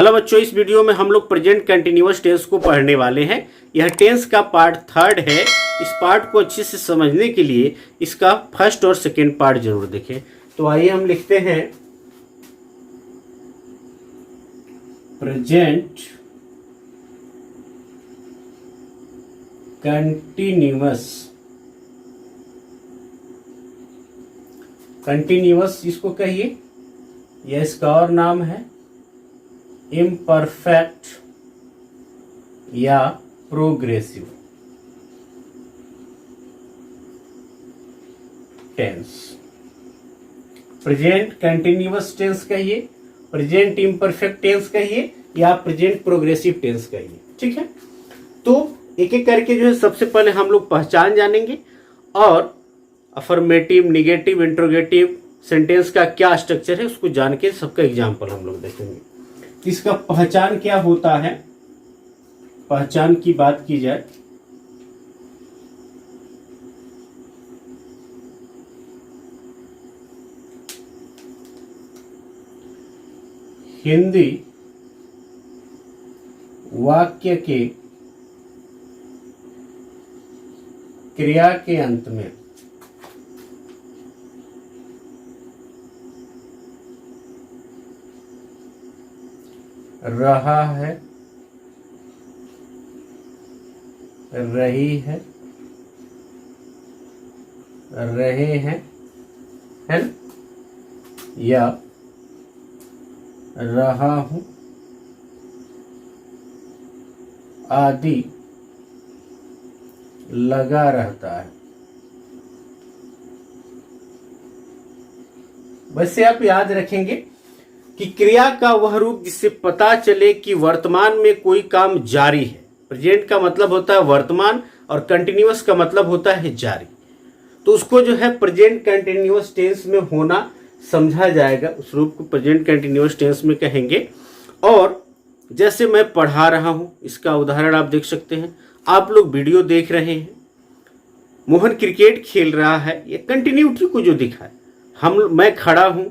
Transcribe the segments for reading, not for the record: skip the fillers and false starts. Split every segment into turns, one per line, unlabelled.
Hello बच्चों, इस video में हम लोग प्रेजेंट कंटिन्यूअस टेंस को पढ़ने वाले हैं। यह टेंस का पार्ट 3 है। इस पार्ट को अच्छे से समझने के लिए इसका फर्स्ट और सेकेंड पार्ट जरूर देखें। तो आइए हम लिखते हैं प्रेजेंट कंटिन्यूअस। कंटिन्यूअस इसको कहिए, यह इसका और नाम है इम्परफेक्ट या progressive tense. Present continuous tense कहिए, प्रेजेंट इम्परफेक्ट टेंस कहिए या प्रेजेंट प्रोग्रेसिव टेंस कहिए। ठीक है, तो एक एक करके जो है सबसे पहले हम लोग पहचान जानेंगे और अफर्मेटिव, निगेटिव, इंट्रोगेटिव सेंटेंस का क्या स्ट्रक्चर है उसको जान के सबका एग्जाम्पल हम लोग देखेंगे। इसका पहचान क्या होता है, पहचान की बात की जाए हिंदी वाक्य के क्रिया के अंत में रहा है, रही है, रहे हैं, है ना, या रहा हूं आदि लगा रहता है। वैसे आप याद रखेंगे कि क्रिया का वह रूप जिससे पता चले कि वर्तमान में कोई काम जारी है। प्रेजेंट का मतलब होता है वर्तमान और कंटिन्यूअस का मतलब होता है जारी। तो उसको जो है प्रेजेंट कंटिन्यूअस टेंस में होना समझा जाएगा, उस रूप को प्रेजेंट कंटिन्यूअस टेंस में कहेंगे। और जैसे मैं पढ़ा रहा हूं, इसका उदाहरण आप देख सकते हैं। आप लोग वीडियो देख रहे हैं, मोहन क्रिकेट खेल रहा है, ये कंटिन्यूटी को जो दिखा है। मैं खड़ा हूं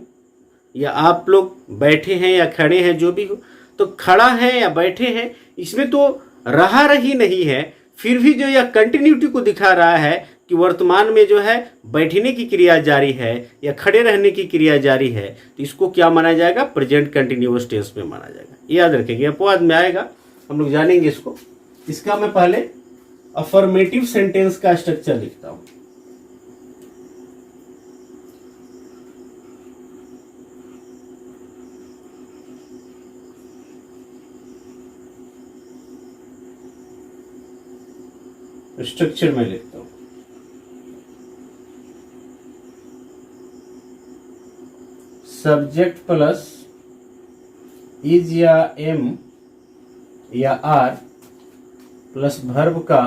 या आप लोग बैठे हैं या खड़े हैं, जो भी हो, तो खड़ा है या बैठे हैं इसमें तो रहा रही नहीं है, फिर भी जो यह कंटिन्यूटी को दिखा रहा है कि वर्तमान में जो है बैठने की क्रिया जारी है या खड़े रहने की क्रिया जारी है। तो इसको क्या माना जाएगा, प्रेजेंट कंटिन्यूअस टेंस में माना जाएगा। याद रखेंगे, अपवाद में आएगा, हम लोग जानेंगे इसको। इसका मैं पहले अफर्मेटिव सेंटेंस का स्ट्रक्चर लिखता हूं। स्ट्रक्चर में लिखता हूं सब्जेक्ट प्लस इज या एम या आर प्लस वर्ब का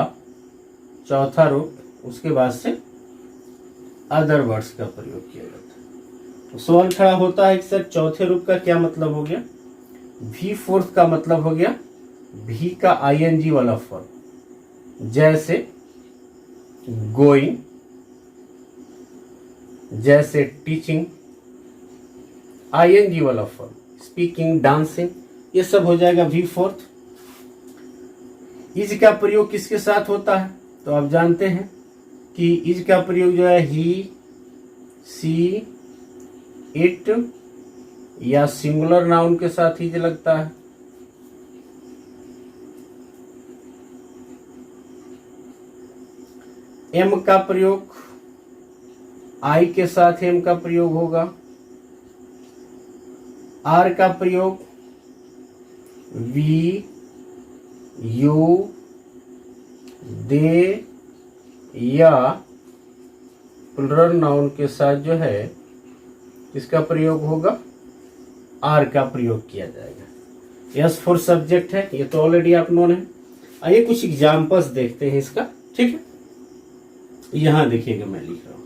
चौथा रूप, उसके बाद से अदर वर्ड्स का प्रयोग किया जाता है। तो सवाल खड़ा होता है कि सर चौथे रूप का क्या मतलब हो गया। भी फोर्थ का मतलब हो गया भी का आईएनजी वाला फॉर्म, जैसे गोइंग, जैसे टीचिंग, आईएनजी वाला फॉर्म, स्पीकिंग, डांसिंग, ये सब हो जाएगा वी फोर्थ। इज का प्रयोग किसके साथ होता है, तो आप जानते हैं कि इज का प्रयोग जो है ही, सी, इट या सिंगुलर नाउन के साथ इज लगता है। एम का प्रयोग आई के साथ एम का प्रयोग होगा। आर का प्रयोग वी, यू, दे या प्लुरल नाउन के साथ जो है इसका प्रयोग होगा, आर का प्रयोग किया जाएगा। यस फॉर सब्जेक्ट है, ये तो ऑलरेडी आप नोन है। आइए कुछ एग्जाम्पल्स देखते हैं इसका। ठीक है, यहां देखिएगा, मैं लिख रहा हूं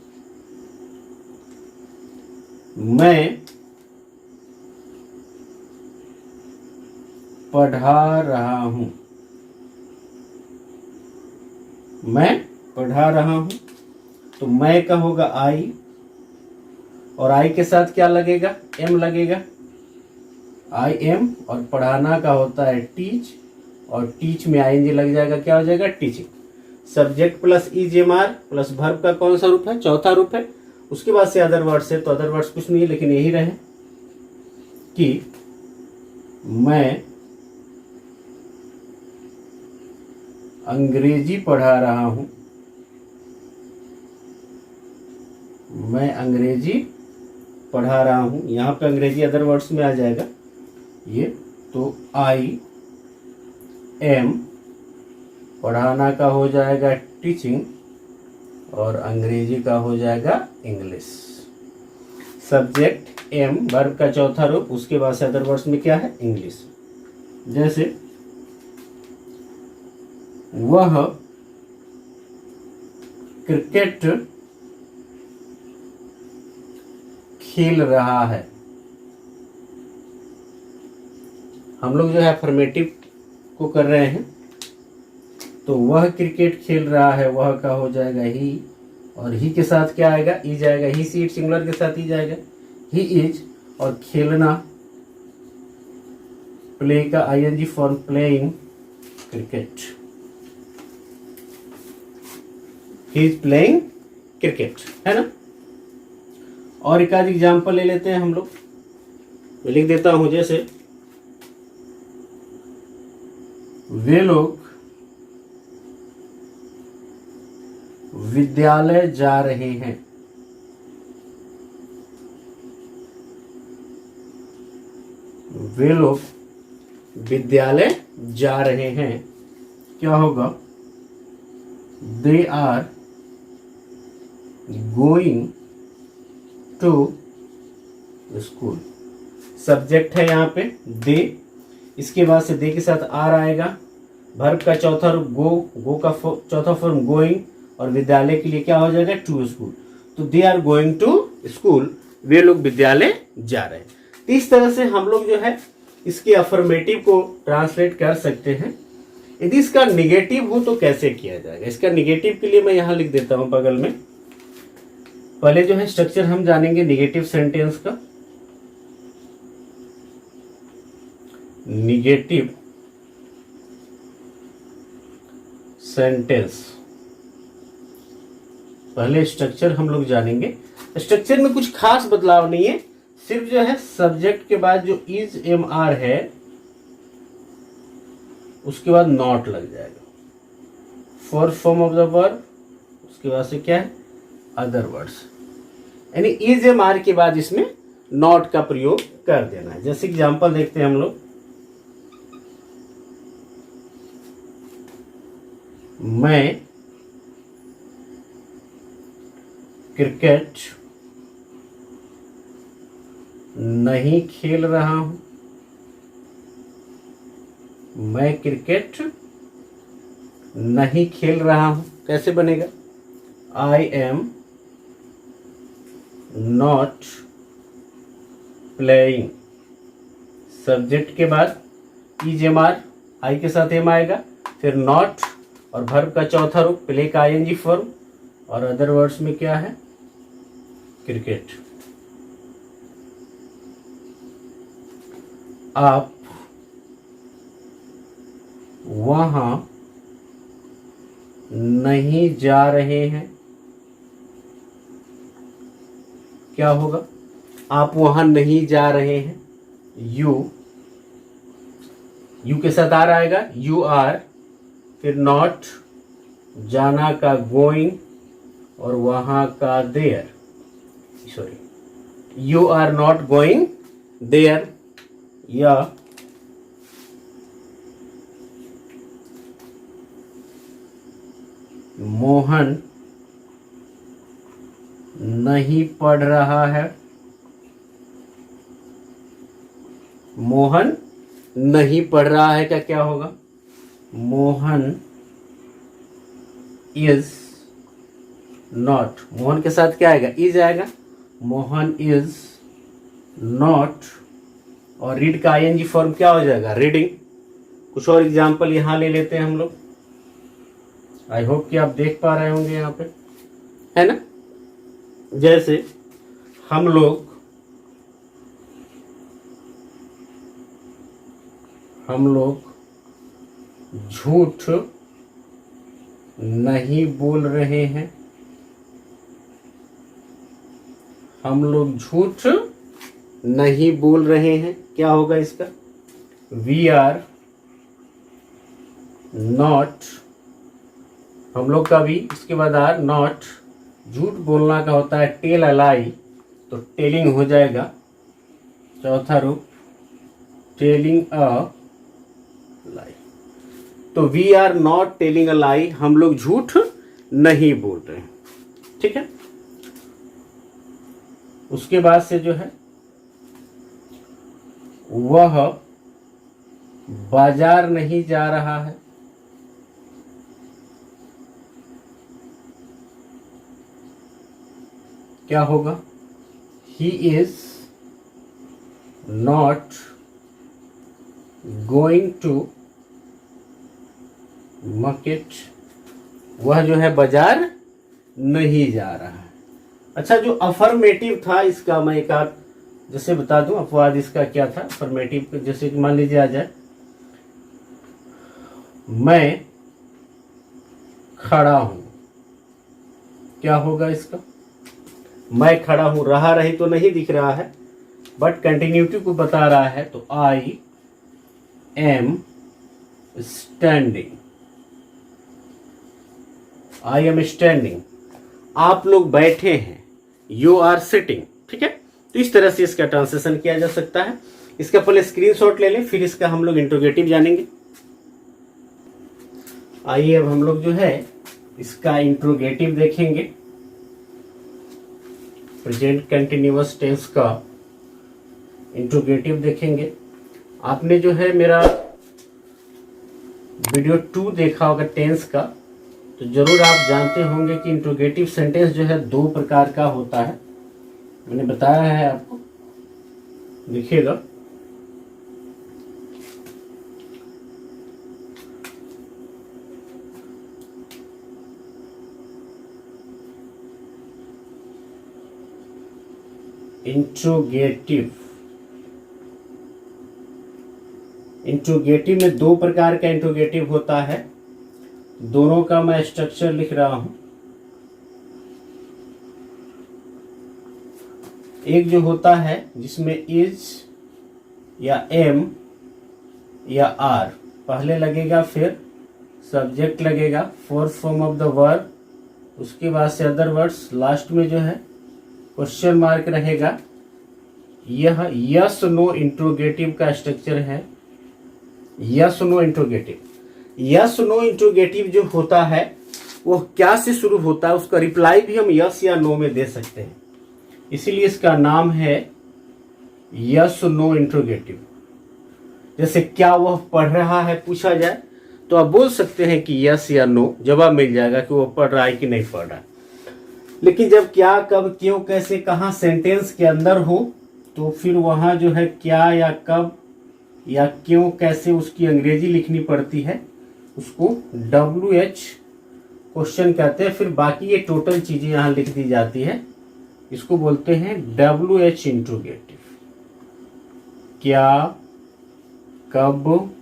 मैं पढ़ा रहा हूं। मैं पढ़ा रहा हूं, तो मैं का होगा आई, और आई के साथ क्या लगेगा, एम लगेगा। आई एम, और पढ़ाना का होता है टीच, और टीच में आईएनजी लग जाएगा, क्या हो जाएगा, teaching. Subject plus is am are plus verb का कौन सा रूप है, चौथा रूप है। उसके बाद से अदर वर्ड्स है, तो अदर वर्ड्स कुछ नहीं है, लेकिन यही रहे कि मैं अंग्रेजी पढ़ा रहा हूं, मैं अंग्रेजी पढ़ा रहा हूं। यहां पे अंग्रेजी अदर वर्ड्स में आ जाएगा ये, तो आई एम, पढ़ाना का हो जाएगा टीचिंग, और अंग्रेजी का हो जाएगा इंग्लिश। सब्जेक्ट एम, वर्ब का चौथा रूप, उसके बाद से अदर वर्ड्स में क्या है, इंग्लिश। जैसे वह क्रिकेट खेल रहा है। हम लोग जो है अफर्मेटिव को कर रहे हैं, तो वह क्रिकेट खेल रहा है, वह का हो जाएगा ही, और ही के साथ क्या आएगा, ई जाएगा, ही सी सिंगुलर के साथ ही जाएगा, ही इज, और खेलना प्ले का I N G form, playing cricket, he is playing cricket, है ना। और एक आध एग्जाम्पल ले लेते हैं हम लोग, मैं लिख देता हूं। जैसे वे लोग विद्यालय जा रहे हैं, वे लोग विद्यालय जा रहे हैं, क्या होगा, they are going to school. Subject है यहाँ पे दे, इसके बाद से दे के साथ आर आएगा, वर्ब का चौथा रूप गो, गो का चौथा फॉर्म गोइंग, और विद्यालय के लिए क्या हो जाएगा, टू स्कूल। तो they are going to school, वे लोग विद्यालय जा रहे हैं। इस तरह से हम लोग जो है इसके अफर्मेटिव को ट्रांसलेट कर सकते हैं। यदि इसका निगेटिव हो तो कैसे किया जाएगा, इसका निगेटिव के लिए मैं यहां लिख देता हूं बगल में। पहले जो है स्ट्रक्चर हम जानेंगे निगेटिव सेंटेंस का। निगेटिव सेंटेंस, पहले स्ट्रक्चर हम लोग जानेंगे। स्ट्रक्चर में कुछ खास बदलाव नहीं है, सिर्फ जो है सब्जेक्ट के बाद जो इज एम आर है उसके बाद नॉट लग जाएगा, for form of the verb, उसके बाद से क्या है, अदर वर्ड्स, यानी इज एम आर के बाद इसमें नॉट का प्रयोग कर देना है। जैसे एग्जांपल देखते हैं हम लोग, मैं क्रिकेट नहीं खेल रहा हूं, मैं क्रिकेट नहीं खेल रहा हूं, कैसे बनेगा, I am not playing. Subject के बाद इज एम आर, आई के साथ एम आएगा, फिर नॉट, और वर्ब का चौथा रूप प्ले का आईएनजी फॉर्म, और अदर वर्ड्स में क्या है, क्रिकेट। आप वहां नहीं जा रहे हैं, क्या होगा, आप वहां नहीं जा रहे हैं, यू के साथ आर आएगा, यू आर, फिर नॉट, जाना का गोइंग, और वहां का there, sorry, you are not going there, या मोहन नहीं पढ़ रहा है, मोहन नहीं पढ़ रहा है का क्या होगा, मोहन इज नॉट, मोहन के साथ क्या आएगा, इज आएगा, मोहन इज नॉट, और रीड का आईएनजी फॉर्म क्या हो जाएगा, रीडिंग। कुछ और एग्जांपल यहां ले लेते हैं हम लोग, आई होप कि आप देख पा रहे होंगे यहाँ पे, है ना। जैसे हम लोग हम लोग झूठ नहीं बोल रहे हैं। हम लोग झूठ नहीं बोल रहे हैं। क्या होगा इसका? वी आर नॉट, हम लोग का भी इसके बाद आर नॉट, झूठ बोलना का होता है टेल अ लाई, तो टेलिंग हो जाएगा। चौथा रूप टेलिंग अ लाई। तो we are not telling a lie, हम लोग झूठ नहीं बोल रहे हैं। ठीक है। उसके बाद से जो है वह बाजार नहीं जा रहा है। क्या होगा? He is not going to market, वह जो है बाजार नहीं जा रहा है। अच्छा, जो अफर्मेटिव था इसका मैं एक आध जैसे बता दूं, अपवाद इसका क्या था अफर्मेटिव। जैसे कि मान लीजिए आ जाए, मैं खड़ा हूं। क्या होगा इसका? मैं खड़ा हूं, रहा रही तो नहीं दिख रहा है, बट कंटिन्यूटी को बता रहा है, तो I am standing. I am standing, आप लोग बैठे हैं, यू आर सिटिंग। ठीक है। तो इस तरह से इसका ट्रांसलेशन किया जा सकता है। इसका पहले स्क्रीनशॉट ले लें, फिर इसका हम लोग इंट्रोगेटिव जानेंगे। आइए अब हम लोग जो है इसका इंट्रोगेटिव देखेंगे। प्रेजेंट कंटिन्यूअस टेंस का इंट्रोगेटिव देखेंगे। आपने जो है मेरा वीडियो 2 देखा होगा टेंस का, तो जरूर आप जानते होंगे कि इंट्रोगेटिव सेंटेंस जो है 2 प्रकार का होता है। मैंने बताया है आपको, देखिएगा। इंट्रोगेटिव में 2 प्रकार का इंट्रोगेटिव होता है। दोनों का मैं स्ट्रक्चर लिख रहा हूं। एक जो होता है जिसमें इज या एम या आर पहले लगेगा, फिर सब्जेक्ट लगेगा, fourth form of the verb, उसके बाद से अदर वर्ड्स, लास्ट में जो है क्वेश्चन मार्क रहेगा। यह यस नो इंट्रोगेटिव का स्ट्रक्चर है। Yes no interrogative, yes no interrogative जो होता है वो क्या से शुरू होता है, उसका रिप्लाई भी हम यस या नो में दे सकते हैं, इसीलिए इसका नाम है यस नो इंट्रोगेटिव। जैसे क्या वह पढ़ रहा है पूछा जाए तो आप बोल सकते हैं कि यस या नो, जवाब मिल जाएगा कि वो पढ़ रहा है कि नहीं पढ़ रहा है। लेकिन जब क्या, कब, क्यों, कैसे, कहाँ सेंटेंस के अंदर हो, तो फिर वहां जो है क्या या कब या क्यों, कैसे, उसकी अंग्रेजी लिखनी पड़ती है। उसको WH क्वेश्चन कहते हैं। फिर बाकी ये टोटल चीजें यहां लिख दी जाती है, इसको बोलते हैं WH इंट्रोगेटिव। क्या, कब,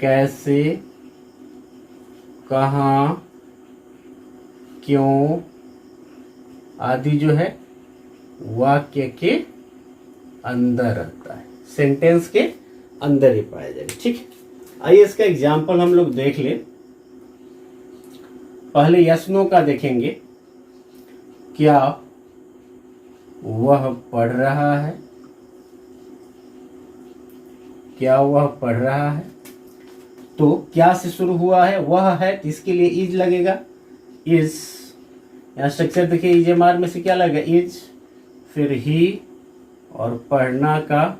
कैसे, कहाँ, क्यों आदि जो है वाक्य के अंदर रहता है, सेंटेंस के अंदर ही पाया जाएगा। ठीक है। आइए इसका एग्जाम्पल हम लोग देख लें। पहले यस नो का देखेंगे। क्या वह पढ़ रहा है? क्या वह पढ़ रहा है? तो क्या से शुरू हुआ है, वह है, तो इसके लिए इज लगेगा। इज, यहाँ स्ट्रक्चर देखिए, इज एम आर में से क्या लगेगा, इज, फिर ही, और पढ़ना का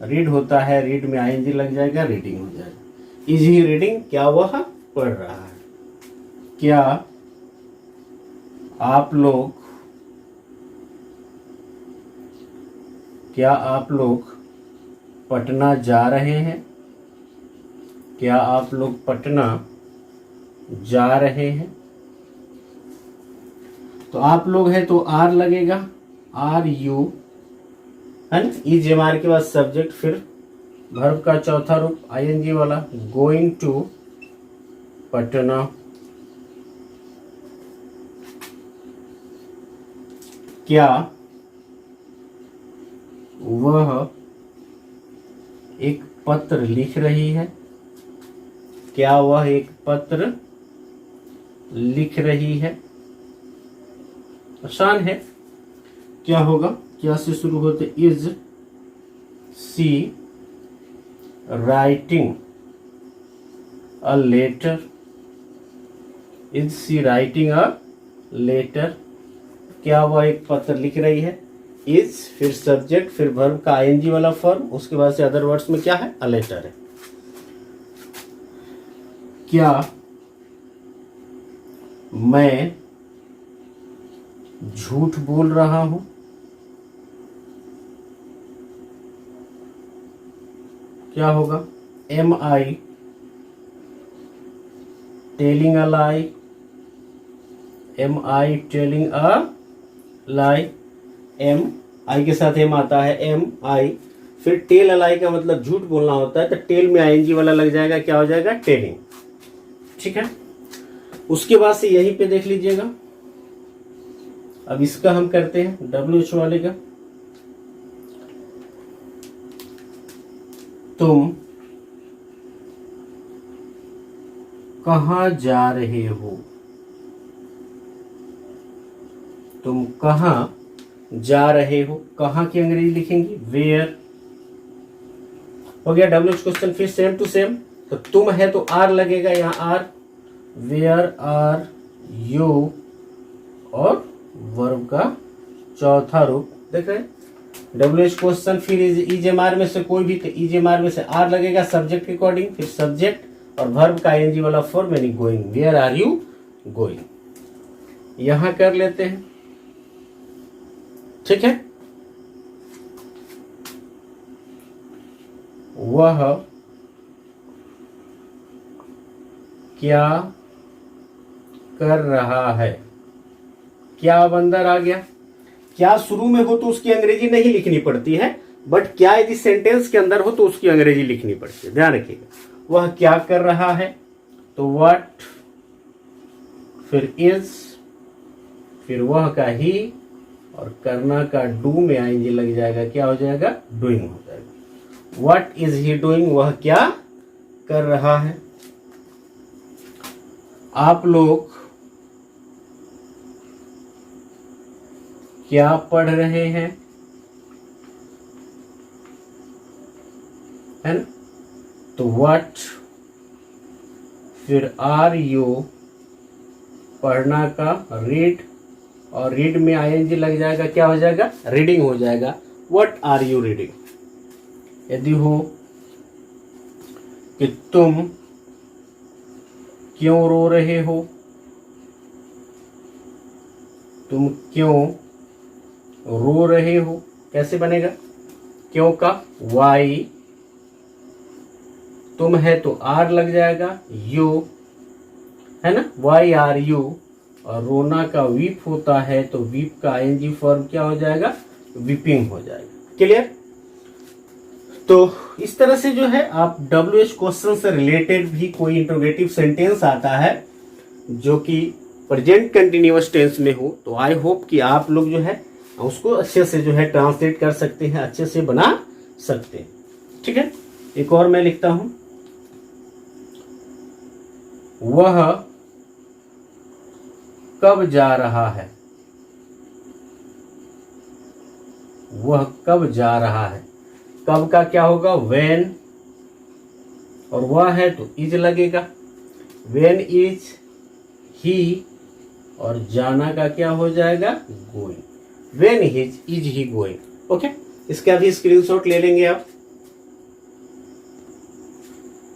रीड होता है, रीड में आईएनजी लग जाएगा, रीडिंग हो जाएगा। इज ही रीडिंग, क्या वह पढ़ रहा है? क्या आप लोग पटना जा रहे हैं? क्या आप लोग पटना जा रहे हैं? तो आप लोग है तो आर लगेगा, आर यू, है ना। इज एम आर के बाद सब्जेक्ट, फिर वर्ब का चौथा रूप आईएनजी वाला, गोइंग टू पटना। क्या वह एक पत्र लिख रही है? क्या वह एक पत्र लिख रही है? आसान है। क्या होगा? क्या से शुरू होते? Is she writing a letter? Is she writing a letter? क्या वह एक पत्र लिख रही है? इज, फिर सब्जेक्ट, फिर वर्ब का आईएनजी वाला फॉर्म, उसके बाद से अदर वर्ड्स में क्या है? अ लेटर है। क्या मैं झूठ बोल रहा हूं? क्या होगा? Am I telling a lie? Am I telling a lie? Am I के साथ एम आता है, एम आई, फिर टेल अलाई का मतलब झूठ बोलना होता है, तो टेल में आईएनजी वाला लग जाएगा, क्या हो जाएगा? टेलिंग। ठीक है, उसके बाद से यहीं पे देख लीजिएगा। अब इसका हम करते हैं WH वाले का। तुम कहाँ जा रहे हो? तुम कहाँ जा रहे हो? कहाँ की अंग्रेजी लिखेंगी? वेयर। हो गया WH क्वेश्चन। फिर सेम टू सेम, तो तुम है तो आर लगेगा, यहाँ आर, वेयर आर यू, और वर्ब का चौथा रूप देख रहे हैं WH क्वेश्चन। फिर इज में से कोई भी, तो इज में से आर लगेगा सब्जेक्ट के अकॉर्डिंग, फिर सब्जेक्ट और वर्ब का आईएनजी वाला फॉर्म यानी going. Where are you going? यहां कर लेते हैं। ठीक है, वह क्या कर रहा है? क्या अब अंदर आ गया। क्या शुरू में हो तो उसकी अंग्रेजी नहीं लिखनी पड़ती है, बट क्या यदि सेंटेंस के अंदर हो तो उसकी अंग्रेजी लिखनी पड़ती है, ध्यान रखिएगा। वह क्या कर रहा है, तो व्हाट, फिर इज, फिर वह का ही, और करना का डू में आईएनजी लग जाएगा, क्या हो जाएगा? डूइंग हो जाएगा। What is he doing? वह क्या कर रहा है। आप लोग क्या पढ़ रहे हैं? है ना, तो व्हाट, फिर आर यू, पढ़ना का रीड, और रीड में आईएनजी लग जाएगा, क्या हो जाएगा? रीडिंग हो जाएगा। What are you reading? यदि हो कि तुम क्यों रो रहे हो? तुम क्यों रो रहे हो? कैसे बनेगा? क्यों का वाई, तुम है तो आर लग जाएगा, यू है ना, वाई आर यू, और रोना का वीप होता है तो वीप का आईएनजी फॉर्म क्या हो जाएगा? वीपिंग हो जाएगा। क्लियर? तो इस तरह से जो है आप WH क्वेश्चन से रिलेटेड भी कोई इंट्रोगेटिव सेंटेंस आता है जो कि प्रेजेंट कंटिन्यूअस टेंस में हो, तो आई होप कि आप लोग जो है उसको अच्छे से जो है ट्रांसलेट कर सकते हैं, अच्छे से बना सकते हैं। ठीक है, एक और मैं लिखता हूं, वह कब जा रहा है? वह कब जा रहा है? कब का क्या होगा? व्हेन, और वह है तो इज लगेगा, व्हेन इज ही, और जाना का क्या हो जाएगा? Going. When is he going. Okay, इसका भी स्क्रीनशॉट ले लेंगे आप।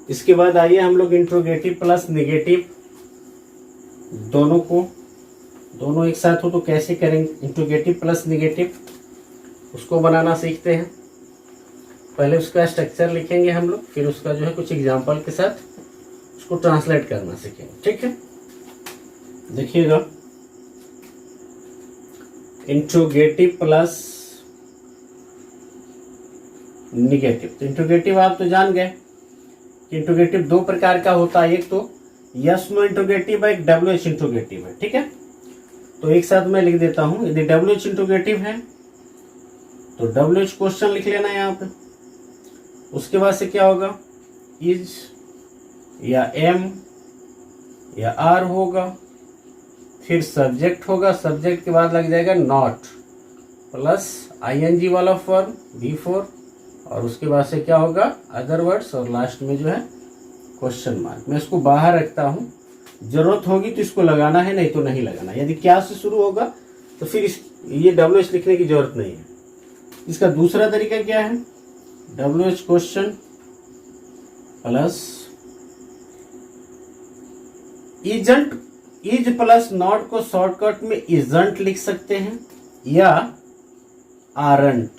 इसके बाद आइए हम लोग इंट्रोगेटिव प्लस नेगेटिव दोनों को, दोनों एक साथ हो तो कैसे करेंगे? इंट्रोगेटिव प्लस नेगेटिव उसको बनाना सीखते हैं। पहले उसका स्ट्रक्चर लिखेंगे हम लोग, फिर उसका जो है कुछ एग्जांपल के साथ उसको ट्रांसलेट करना सीखेंगे। ठीक है, देखिएगा, इंट्रोगेटिव प्लस निगेटिव। तो इंट्रोगेटिव आप तो जान गए कि इंट्रोगेटिव दो प्रकार का होता है, एक तो यस नो इंट्रोगेटिव है, एक WH इंट्रोगेटिव है। ठीक है, तो एक साथ मैं लिख देता हूं। यदि WH इंट्रोगेटिव है तो WH क्वेश्चन लिख लेना यहाँ पे। उसके बाद से क्या होगा, इज या एम या आर होगा, फिर सब्जेक्ट होगा, सब्जेक्ट के बाद लग जाएगा नॉट प्लस ING वाला फॉर्म B4, और उसके बाद से क्या होगा अदर वर्ड्स, और लास्ट में जो है क्वेश्चन मार्क। मैं इसको बाहर रखता हूं, जरूरत होगी तो इसको लगाना है, नहीं तो नहीं लगाना। यदि क्या से शुरू होगा तो फिर ये WH लिखने की जरूरत नहीं है। इसका दूसरा तरीका क्या है, WH question plus isn't, is plus not को शॉर्टकट में इजंट लिख सकते हैं या आरंट,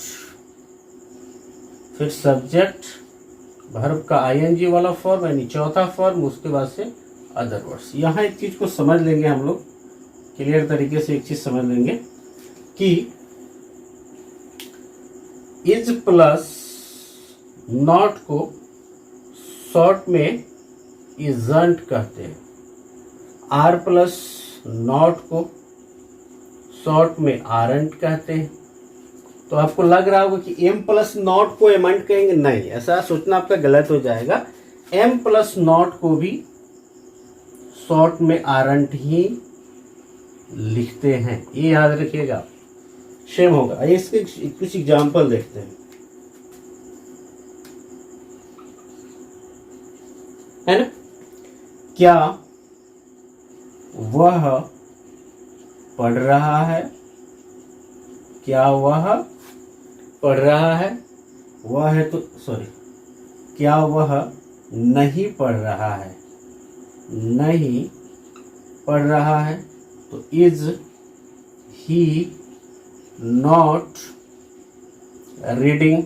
फिर सब्जेक्ट वर्ब का ING वाला फॉर्म यानी चौथा फॉर्म, उसके बाद से अदर वर्ड्स। यहाँ एक चीज को समझ लेंगे हम लोग क्लियर तरीके से, एक चीज समझ लेंगे कि इज प्लस नॉट को शॉर्ट में इजंट कहते हैं, आर प्लस नॉट को शॉर्ट में आरंट कहते हैं। तो आपको लग रहा होगा कि एम प्लस नॉट को एमंट कहेंगे, नहीं, ऐसा सोचना आपका गलत हो जाएगा। एम प्लस नॉट को भी शॉर्ट में आरंट ही लिखते हैं, ये याद रखिएगा, सेम होगा। आइए इसके कुछ एग्जाम्पल देखते हैं, है ना। क्या वह पढ़ रहा है, क्या वह पढ़ रहा है, वह है तो सॉरी, क्या वह नहीं पढ़ रहा है, नहीं पढ़ रहा है, तो इज ही नॉट रीडिंग।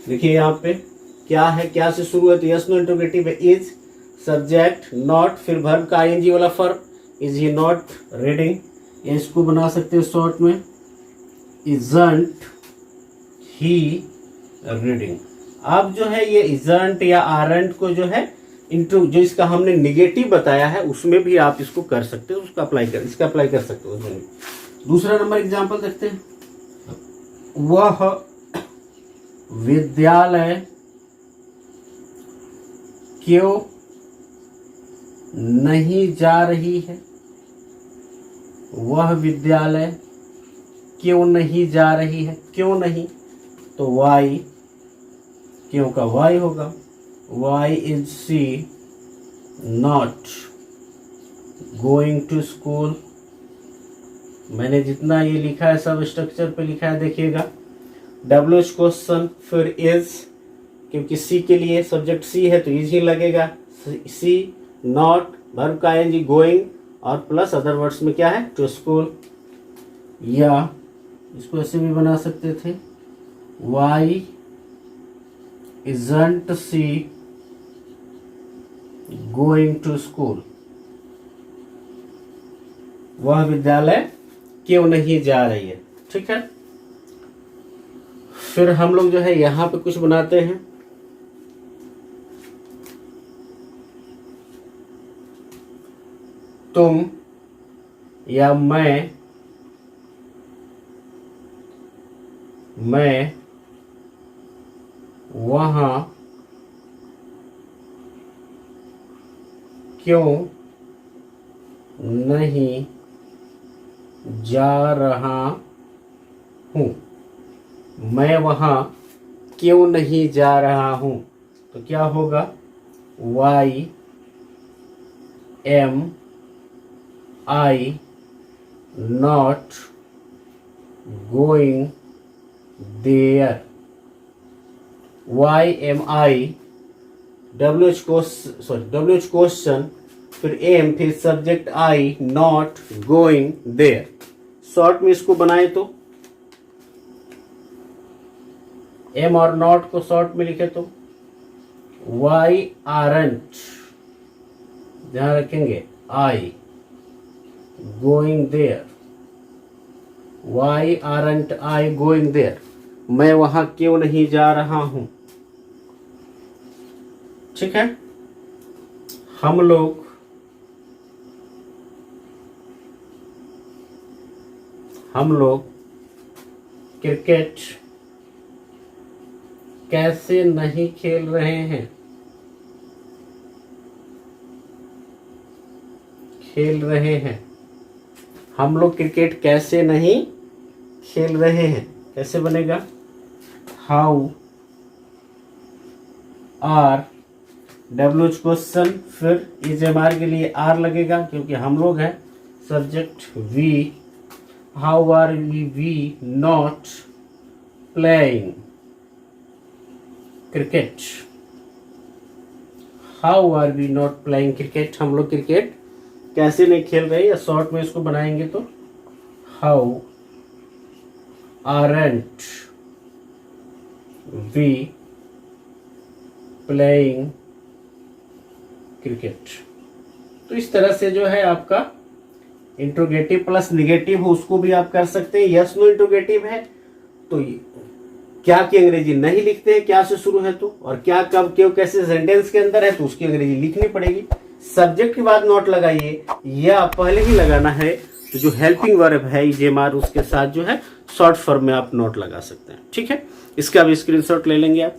देखिए यहाँ पे क्या है, क्या से शुरू है, तो यस नो इंट्रोगेटिव है, इज सब्जेक्ट नॉट, फिर वर्ब का ING वाला form, is he not reading. इसको बना सकते हैं शॉर्ट में इजंट ही रीडिंग। अब जो है ये इजंट या आरंट को जो है इंट्रो, जो इसका हमने निगेटिव बताया है उसमें भी आप इसको कर सकते हो, उसका अप्लाई कर, इसका अप्लाई कर सकते हो उसमें। दूसरा नंबर एग्जांपल देखते हैं, वह विद्यालय क्यों नहीं जा रही है, वह विद्यालय क्यों नहीं जा रही है, क्यों नहीं, तो वाई, क्यों का वाई होगा, why is she not going to school. मैंने जितना ये लिखा है सब स्ट्रक्चर पे लिखा है, देखिएगा। WH क्वेश्चन, फिर इज, क्योंकि सी के लिए सब्जेक्ट सी है तो इज ही लगेगा, सी नॉट, वर्ब का ING गोइंग, और प्लस अदर वर्ड्स में क्या है टू स्कूल। या इसको ऐसे भी बना सकते थे, why isn't she going to school, वह विद्यालय क्यों नहीं जा रही है। ठीक है, फिर हम लोग जो है यहां पे कुछ बनाते हैं, तुम या मैं वहां क्यों नहीं जा रहा हूं, मैं वहां क्यों नहीं जा रहा हूं, तो क्या होगा, why am I not going there. Why am I, WH question, फिर एम, फिर subject I, not going there. Short में इसको बनाए तो एम और नॉट को शॉर्ट में लिखे तो वाई आरंट, ध्यान रखेंगे, I going there, why aren't I going there. मैं वहां क्यों नहीं जा रहा हूं। ठीक है, हम लोग क्रिकेट कैसे नहीं खेल रहे हैं, हम लोग क्रिकेट कैसे नहीं खेल रहे हैं। कैसे बनेगा, हाउ आर, डब्ल्यू क्वेश्चन, फिर इजमार के लिए आर लगेगा क्योंकि हम लोग हैं, subject we, how are we not playing cricket, how are we not playing cricket, हम लोग क्रिकेट कैसे नहीं खेल रहे, या शॉर्ट में इसको बनाएंगे तो how aren't we playing cricket. तो इस तरह से जो है आपका इंट्रोगेटिव प्लस निगेटिव हो उसको भी आप कर सकते हैं। यस नो इंट्रोगेटिव है तो क्या की अंग्रेजी नहीं लिखते हैं, क्या से शुरू है तो, और क्या कब क्यों कैसे सेंटेंस के अंदर है तो उसकी अंग्रेजी लिखनी पड़ेगी। सब्जेक्ट के बाद नोट लगाइए, या पहले ही लगाना है तो जो हेल्पिंग वर्ब है इजेमार उसके साथ जो है शॉर्ट फॉर्म में आप नोट लगा सकते हैं। ठीक है, इसका भी स्क्रीनशॉट ले लेंगे आप।